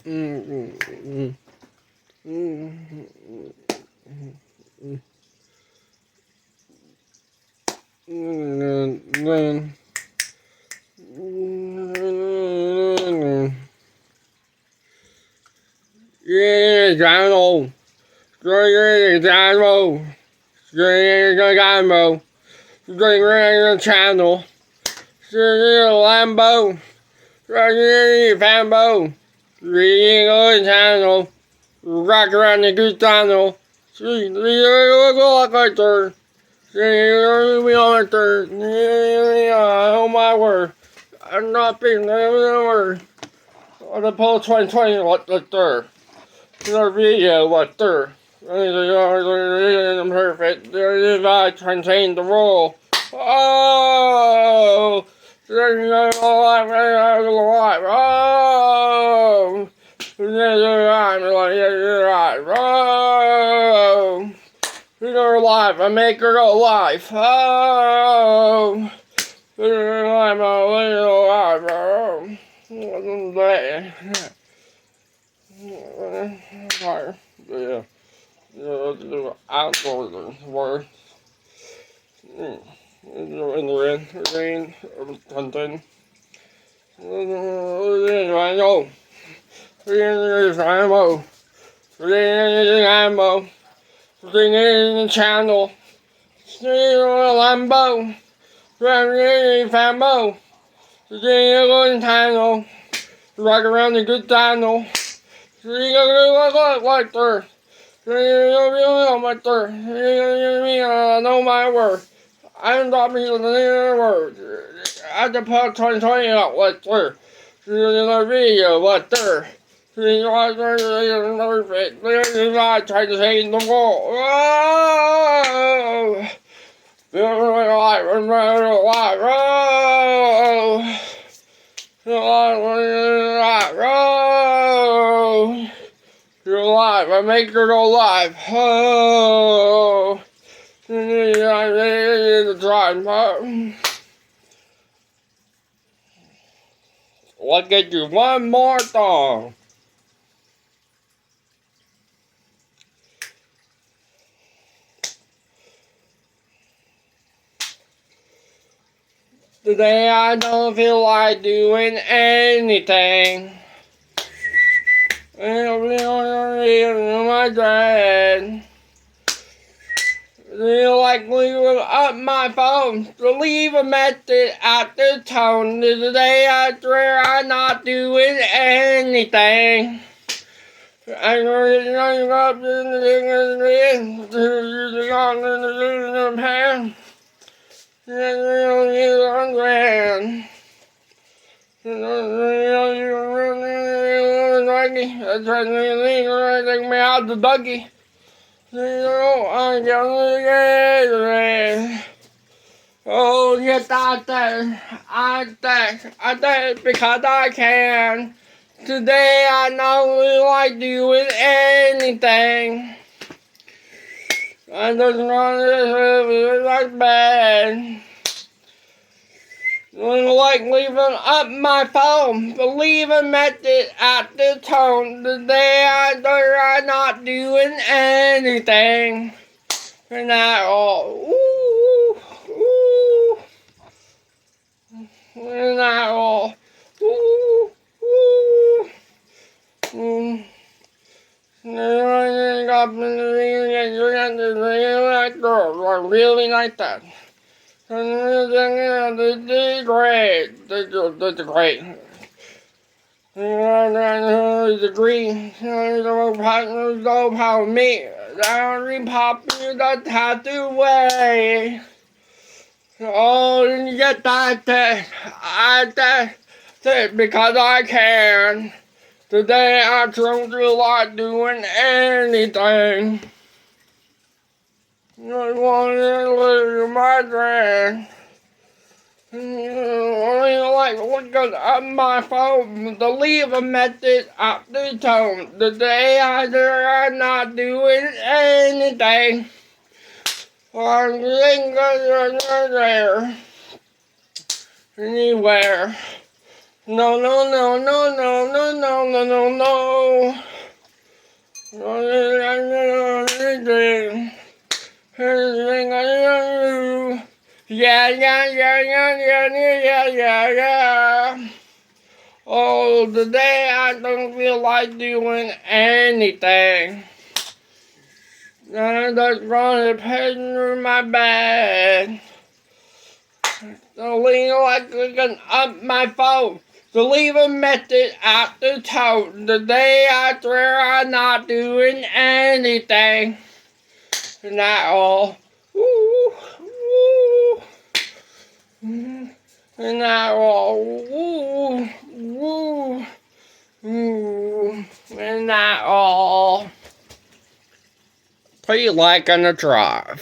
Channel. Channel. Lambo. Fambo. Channel. Rock around the good channel. See, look like there. We on there. Oh my word. I'm not being there. On the Pole 2020, what there? Another video, what there? I'm perfect. I contain the rule. Oh! Oh! You're alive. I make her go live. Oh! You're alive. Yeah. Outdoors work. In the rain, hunting. I know. Ammo. Ammo. The channel. Lambo. Fambo. The channel. Rock around the good channel. Like there. My there. I know my word. I'm not being the word. At the part 2020 out what there. Another video what there. I tried to say the wall. Oh! You're alive. I make her go live. Oh, I'll get you one more song. Today I don't feel like doing anything. My dread. Feel like leaving up my phone to leave a message at the tone. Today I swear I'm not doing anything. I'm running up in the pan. Take me out the buggy. Oh, yes, I think, because I can. Today I don't really like doing anything. I just want to like bad. Like leaving up my phone, but leave a message at the tone. Today I'm not doing anything. And I all, ooh, ooh, and I all, ooh, ooh, really like that. They're great. They're great. The green, no power me. I pop you that have to wait. Oh, you get that, because I can. Today I don't feel like doing anything. I want to lose my dread. Only like looking at my phone to leave a message at the tone. Today I'm not doing anything. I'm there anywhere. No, no, no, no, no, no, no, no, no, no. Yeah, yeah, yeah, yeah, yeah, yeah, yeah, yeah. Oh, today I don't feel like doing anything. I just want to pain through my bed. So lean like clicking up my phone. To leave a message at the tone. Today I swear I'm not doing anything. Not all. Ooh, ooh. Not all. Ooh, ooh, ooh. Not all. Please like and subscribe.